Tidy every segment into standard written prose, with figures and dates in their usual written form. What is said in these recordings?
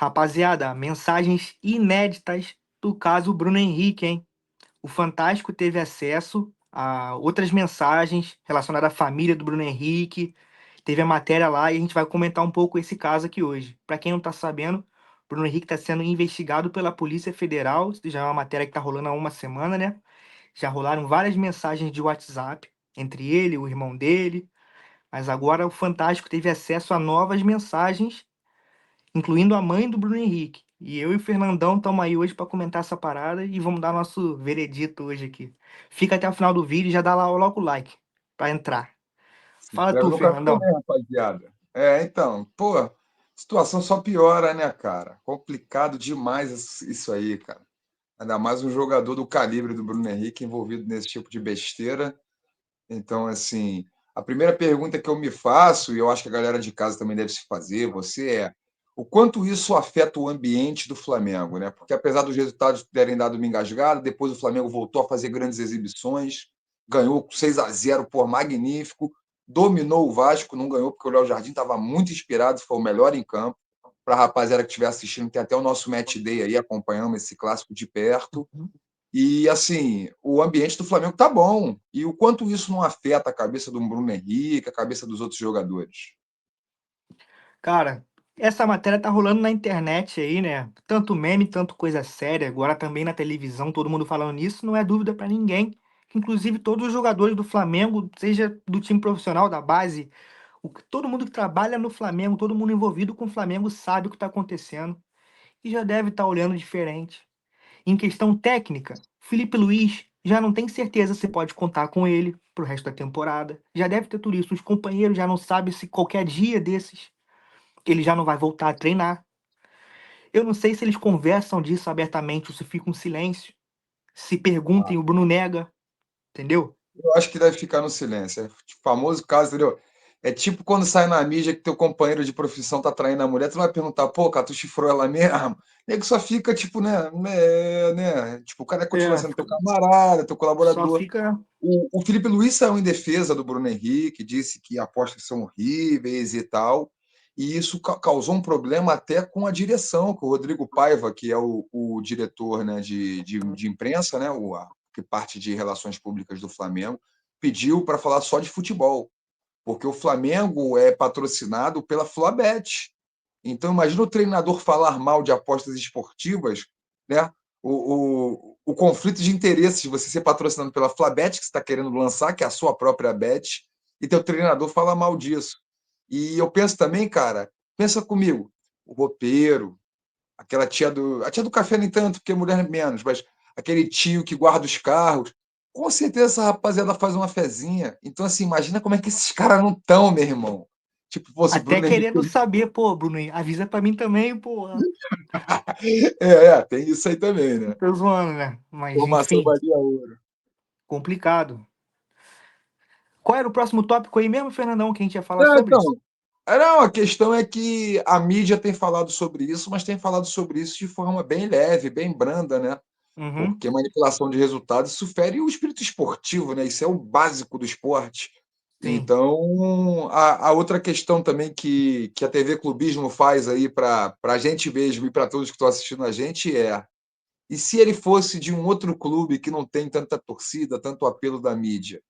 Rapaziada, mensagens inéditas do caso Bruno Henrique, hein? O Fantástico teve acesso a outras mensagens relacionadas à família do Bruno Henrique. Teve a matéria lá e a gente vai comentar um pouco esse caso aqui hoje. Para quem não tá sabendo, Bruno Henrique está sendo investigado pela Polícia Federal. Isso já é uma matéria que tá rolando há uma semana, né? Já rolaram várias mensagens de WhatsApp entre ele e o irmão dele. Mas agora o Fantástico teve acesso a novas mensagens incluindo a mãe do Bruno Henrique. E eu e o Fernandão estamos aí hoje para comentar essa parada e vamos dar nosso veredito hoje aqui. Fica até o final do vídeo e já dá lá logo o like para entrar. Se Fala inscreve tu, no canal Fernandão. também, rapaziada. Então, pô, situação só piora, né, cara? Complicado demais isso aí, cara. Ainda mais um jogador do calibre do Bruno Henrique envolvido nesse tipo de besteira. Então, assim, a primeira pergunta que eu me faço, e eu acho que a galera de casa também deve se fazer, você o quanto isso afeta o ambiente do Flamengo, né? Porque apesar dos resultados terem dado uma engasgada, depois o Flamengo voltou a fazer grandes exibições, ganhou 6-0 por magnífico, dominou o Vasco, não ganhou porque o Léo Jardim estava muito inspirado, foi o melhor em campo. Para a rapaziada que estiver assistindo, tem até o nosso match day aí acompanhando esse clássico de perto. E, assim, o ambiente do Flamengo tá bom. E o quanto isso não afeta a cabeça do Bruno Henrique, a cabeça dos outros jogadores. Cara, essa matéria tá rolando na internet aí, né? Tanto meme, tanto coisa séria. Agora também na televisão, todo mundo falando nisso, não é dúvida para ninguém. Inclusive todos os jogadores do Flamengo, seja do time profissional, da base, todo mundo que trabalha no Flamengo, todo mundo envolvido com o Flamengo sabe o que está acontecendo e já deve estar olhando diferente. Em questão técnica, Felipe Luiz já não tem certeza se pode contar com ele pro resto da temporada. Já deve ter tudo isso. Os companheiros já não sabem se qualquer dia desses ele já não vai voltar a treinar. Eu não sei se eles conversam disso abertamente ou se fica um silêncio. Se perguntem, o Bruno nega, entendeu? Eu acho que deve ficar no silêncio. É o famoso caso, entendeu? É tipo quando sai na mídia que teu companheiro de profissão tá traindo a mulher, tu não vai perguntar, pô, cara, tu chifrou ela mesmo? Nego só fica, tipo, né? Tipo, o cara continua É, sendo teu camarada, teu só colaborador. fica. O Felipe Luiz saiu em defesa do Bruno Henrique, disse que apostas são horríveis e tal, e isso causou um problema até com a direção, com o Rodrigo Paiva, que é o diretor, né, de imprensa, né, que parte de relações públicas do Flamengo, pediu para falar só de futebol, porque o Flamengo é patrocinado pela Flabet. Então, imagina o treinador falar mal de apostas esportivas, né? O conflito de interesses de você ser patrocinado pela Flabet, que você está querendo lançar, que é a sua própria bet, e teu treinador fala mal disso. E eu penso também, cara, pensa comigo, o roupeiro, aquela tia do. A tia do café, nem tanto, porque mulher é menos, mas aquele tio que guarda os carros. Com certeza essa rapaziada faz uma fezinha. Então, assim, imagina como é que esses caras não estão, meu irmão. Tipo, fosse o Até Bruno Henrique. querendo saber, pô, Bruno, avisa pra mim também, pô. Tem isso aí também, né? Tô zoando, né? Mas, Formação enfim, valia ouro. complicado. Qual era o próximo tópico aí mesmo, Fernandão, que a gente ia falar sobre? Então, não, a questão é que a mídia tem falado sobre isso, mas tem falado sobre isso de forma bem leve, bem branda, né? Uhum, Porque manipulação de resultados, isso fere o espírito esportivo, né? Isso é o básico do esporte. sim. Então, a outra questão também que a TV Clubismo faz aí para a gente mesmo e para todos que estão assistindo a gente e se ele fosse de um outro clube que não tem tanta torcida, tanto apelo da mídia?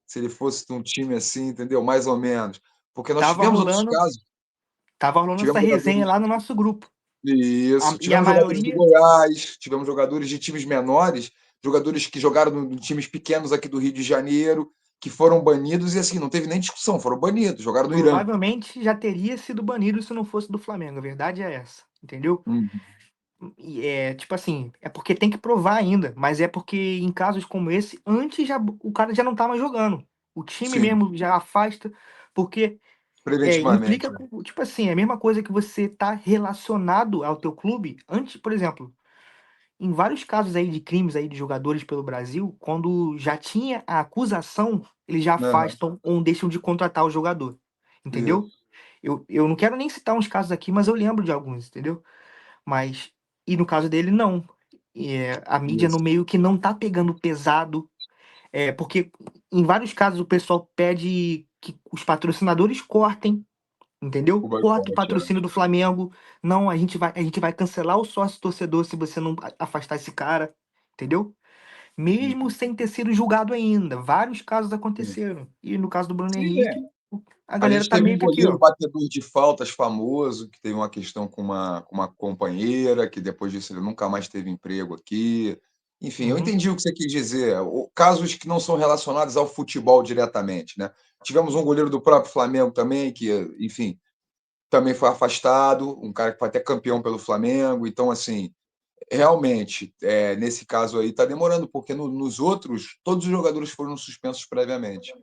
Se ele fosse de um time assim, entendeu? Mais ou menos. Porque nós Tava tivemos outros rolando, casos. tava rolando essa Tivemos resenha jogadores. lá no nosso grupo. Isso. E a Tivemos jogadores do maioria, Goiás, tivemos jogadores de times menores, jogadores que jogaram em times pequenos aqui do Rio de Janeiro, que foram banidos e assim, não teve nem discussão, foram banidos, jogaram no Irã. provavelmente já teria sido banido se não fosse do Flamengo. A verdade é essa, entendeu? Hum. E é tipo assim, é porque tem que provar ainda, mas é porque em casos como esse, antes já o cara já não tá mais jogando. O time Sim, mesmo já afasta, porque implica preventivamente. com, tipo assim, é a mesma coisa que você tá relacionado ao teu clube antes, por exemplo, em vários casos aí de crimes aí de jogadores pelo Brasil, quando já tinha a acusação, eles já Aham, afastam ou deixam de contratar o jogador, entendeu? isso. Eu não quero nem citar uns casos aqui, mas eu lembro de alguns, entendeu? Mas, e no caso dele, não. A mídia no Isso. meio que não tá pegando pesado, porque em vários casos o pessoal pede que os patrocinadores cortem, entendeu? O Corta o boicote, é. patrocínio do Flamengo. Não, a gente vai cancelar o sócio torcedor se você não afastar esse cara, entendeu? Mesmo Uhum. sem ter sido julgado ainda. Vários casos Sim. aconteceram. E no caso do Bruno Sim, é. Henrique, a A galera gente tá teve um meio que aqui, goleiro ó. batedor de faltas famoso, que teve uma questão com uma companheira, que depois disso ele nunca mais teve emprego aqui. Enfim, eu Uhum, entendi o que você quis dizer. Casos que não são relacionados ao futebol diretamente, né? Tivemos um goleiro do próprio Flamengo também, que, enfim, também foi afastado, um cara que foi até campeão pelo Flamengo. Então, assim, realmente, nesse caso aí, está demorando, porque nos outros, todos os jogadores foram suspensos previamente.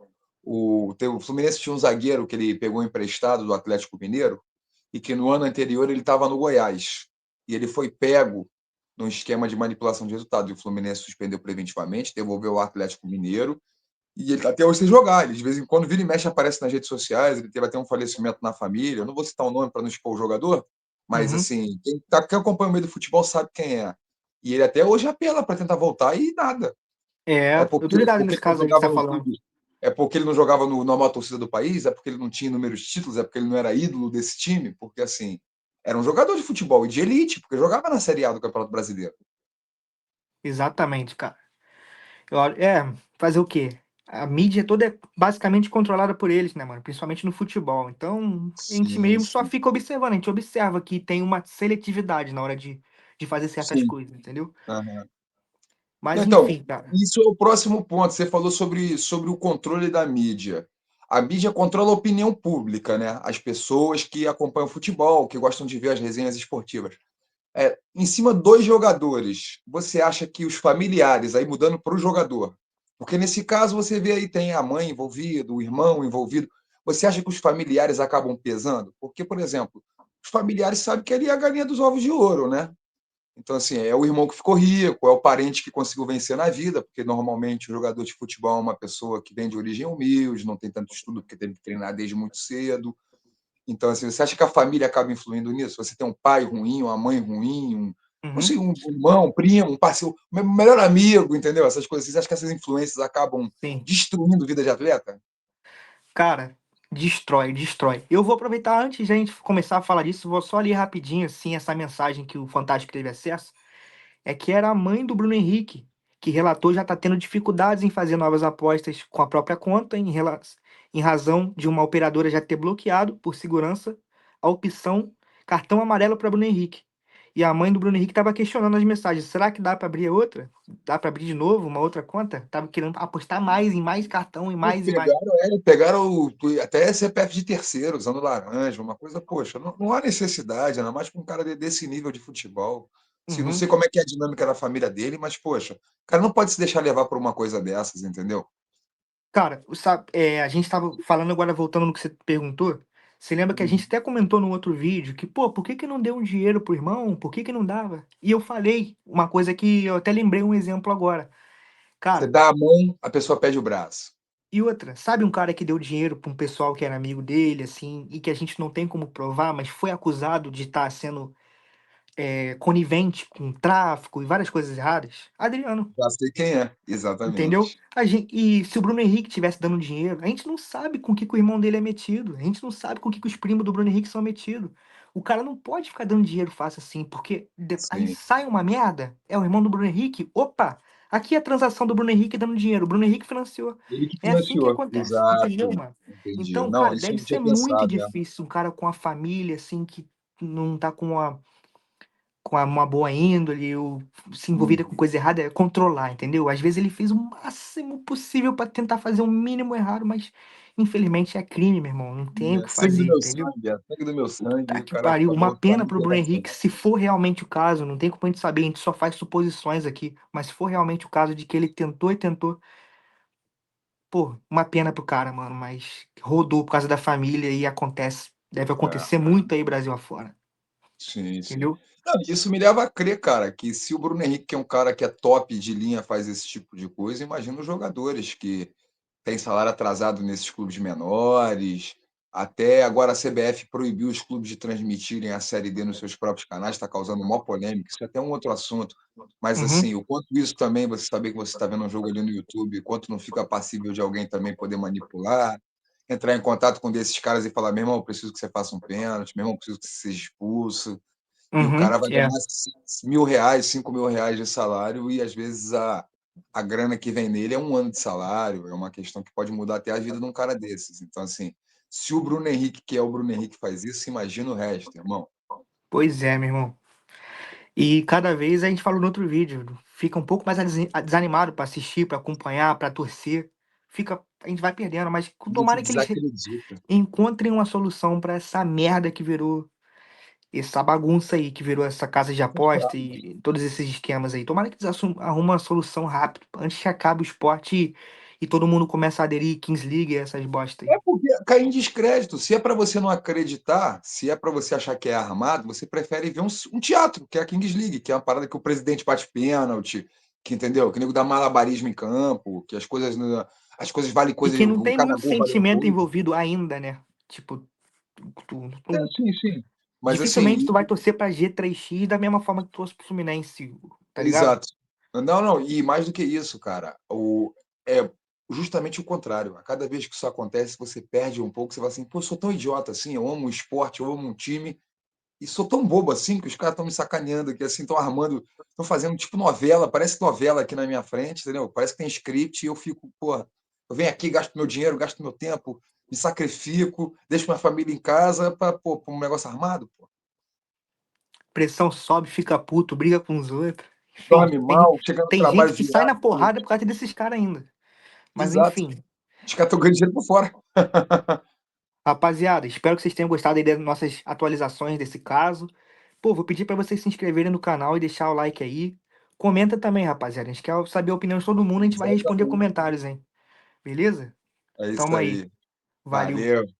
O Fluminense tinha um zagueiro que ele pegou emprestado do Atlético Mineiro e que no ano anterior ele estava no Goiás. E ele foi pego num esquema de manipulação de resultado. E o Fluminense suspendeu preventivamente, devolveu ao Atlético Mineiro. E ele até hoje sem jogar. Ele, de vez em quando, vira e mexe, aparece nas redes sociais. Ele teve até um falecimento na família. Eu não vou citar o nome para não expor o jogador, mas, uhum. assim, quem acompanha o meio do futebol sabe quem é. E ele até hoje apela para tentar voltar e nada. É, É eu tô ligado porque nesse ele não caso aí que você jogava tá no falando. clube, é porque ele não jogava no na maior torcida do país, é porque ele não tinha inúmeros títulos, é porque ele não era ídolo desse time, porque, assim, era um jogador de futebol e de elite, porque jogava na Série A do Campeonato Brasileiro. Exatamente, cara. Fazer o quê? A mídia toda é basicamente controlada por eles, né, mano? Principalmente no futebol. Então, a gente Sim, mesmo só sim. fica observando. A gente observa que tem uma seletividade na hora de fazer certas Sim. coisas, entendeu? Aham. Não, Mas então, enfim, cara. isso é o próximo ponto. Você falou sobre o controle da mídia. A mídia controla a opinião pública, né? As pessoas que acompanham o futebol, que gostam de ver as resenhas esportivas. Em cima dos jogadores, você acha que os familiares, aí mudando para o jogador, porque nesse caso você vê aí tem a mãe envolvida, o irmão envolvido, você acha que os familiares acabam pesando? Porque, por exemplo, os familiares sabem que ele é a galinha dos ovos de ouro, né? Então, assim, é o irmão que ficou rico, é o parente que conseguiu vencer na vida, porque normalmente o jogador de futebol é uma pessoa que vem de origem humilde, não tem tanto estudo porque teve que treinar desde muito cedo. Então, assim, você acha que a família acaba influindo nisso? Você tem um pai ruim, uma mãe ruim, não Uhum, sei, um irmão, um primo, um parceiro, um melhor amigo, entendeu? Essas coisas. Você acha que essas influências acabam sim. destruindo a vida de atleta? Cara, destrói, destrói. Eu vou aproveitar antes de a gente começar a falar disso, vou só ler rapidinho, assim, essa mensagem que o Fantástico teve acesso. É que era a mãe do Bruno Henrique, que relatou já está tendo dificuldades em fazer novas apostas com a própria conta, em razão de uma operadora já ter bloqueado, por segurança, a opção cartão amarelo para Bruno Henrique. E a mãe do Bruno Henrique estava questionando as mensagens. Será que dá para abrir outra? Dá para abrir de novo uma outra conta? Tava querendo apostar mais em mais cartão, e Pô, mais e mais. pegaram até CPF de terceiro, usando laranja, uma coisa, poxa, não há necessidade, ainda mais com um cara desse nível de futebol. Assim, não sei Uhum. como é que é a dinâmica da família dele, mas, poxa, o cara não pode se deixar levar por uma coisa dessas, entendeu? Cara, a gente tava falando agora, voltando no que você perguntou. Você lembra que a gente Uhum. até comentou no outro vídeo que, pô, por que que não deu um dinheiro pro irmão? Por que que não dava? E eu falei uma coisa que eu até lembrei um exemplo agora. Você Cara, dá a mão, a pessoa pede o braço. e outra, sabe um cara que deu dinheiro pra um pessoal que era amigo dele, assim, e que a gente não tem como provar, mas foi acusado de estar sendo conivente com tráfico e várias coisas erradas? Adriano. Já sei quem é, Entendeu? exatamente. E se o Bruno Henrique tivesse dando dinheiro, a gente não sabe com que o irmão dele é metido. A gente não sabe com que os primos do Bruno Henrique são metidos. O cara não pode ficar dando dinheiro fácil assim, porque aí Sim. sai uma merda, é o irmão do Bruno Henrique. Opa! Aqui é a transação do Bruno Henrique dando dinheiro. O Bruno Henrique financiou. Ele que É assim que financiou. acontece, entendeu, Exato. mano? Entendi. Então, Não, cara, isso eu deve não ser tinha muito pensado, né? difícil um cara com a família, assim, que não tá uma boa índole ou se envolvida com Uhum. coisa errada, é controlar, entendeu? Às vezes ele fez o máximo possível para tentar fazer o mínimo errado, mas infelizmente é crime, meu irmão. Não tem o É que sangue do fazer, meu entendeu? sangue, é sangue do meu sangue, Puta e o que cara pariu. Uma acabou só pena me pro Bruno rebaixando. Henrique, se for realmente o caso, não tem como a gente saber, a gente só faz suposições aqui, mas se for realmente o caso de que ele tentou e tentou, pô, uma pena pro cara, mano, mas rodou por causa da família e acontece, deve É, acontecer muito aí Brasil afora, sim, sim. entendeu? Não, isso me leva a crer, cara, que se o Bruno Henrique, que é um cara que é top de linha, faz esse tipo de coisa, imagina os jogadores que tem salário atrasado nesses clubes menores. Até agora a CBF proibiu os clubes de transmitirem a Série D nos seus próprios canais, está causando uma polêmica. Isso é até um outro assunto. Mas, Uhum. assim, o quanto isso também, você saber que você está vendo um jogo ali no YouTube, o quanto não fica passível de alguém também poder manipular. entrar em contato com um desses caras e falar: meu irmão, eu preciso que você faça um pênalti, meu irmão, eu preciso que você seja expulso. E o Uhum, cara vai é. ganhar R$ 1.000, R$ 5.000 de salário, e às vezes a grana que vem nele é um ano de salário, é uma questão que pode mudar até a vida de um cara desses. Então, assim, se o Bruno Henrique, que é o Bruno Henrique, faz isso, imagina o resto, irmão. Pois é, meu irmão. E cada vez a gente falou no outro vídeo, fica um pouco mais desanimado pra assistir, pra acompanhar, pra torcer. Fica, a gente vai perdendo, mas A gente tomara que eles desacredita. encontrem uma solução pra essa merda que virou essa bagunça aí, que virou essa casa de aposta e todos esses esquemas aí. Tomara que eles arrumem uma solução rápido, antes que acabe o esporte e todo mundo comece a aderir Kings League e essas bosta É aí. porque cai em descrédito. Se é para você não acreditar, se é para você achar que é armado, você prefere ver um teatro, que é a Kings League, que é uma parada que o presidente bate pênalti, que entendeu? Que o nego dá malabarismo em campo, que as coisas valem E coisa, que não tem cada muito gol valeu sentimento coisa. envolvido ainda, né? Tipo, É, sim, sim. Mas assim, dificilmente tu vai torcer pra G3X da mesma forma que tu torce pro Fluminense, tá ligado? exato. Não, não, e mais do que isso, cara, é justamente o contrário. A cada vez que isso acontece, você perde um pouco, você fala assim, pô, eu sou tão idiota assim, eu amo o esporte, eu amo um time, e sou tão bobo assim que os caras estão me sacaneando aqui, assim, estão armando, estão fazendo tipo novela, parece novela aqui na minha frente, entendeu? Parece que tem script e eu fico, porra, eu venho aqui, gasto meu dinheiro, gasto meu tempo, me sacrifico, deixo minha família em casa para um negócio armado, pô. Pressão sobe, fica puto, briga com os outros. Enfim, Dorme mal, chega no tem gente trabalho que sai na virado. porrada por causa desses caras ainda. Mas Exato. enfim, Os caras estão ganhando dinheiro por fora. rapaziada, espero que vocês tenham gostado aí das nossas atualizações desse caso. Pô, vou pedir pra vocês se inscreverem no canal e deixar o like aí. Comenta também, rapaziada. A gente quer saber a opinião de todo mundo, a gente vai responder Exatamente. comentários, hein? Beleza? É isso Tamo aí. aí. Valeu. Valeu.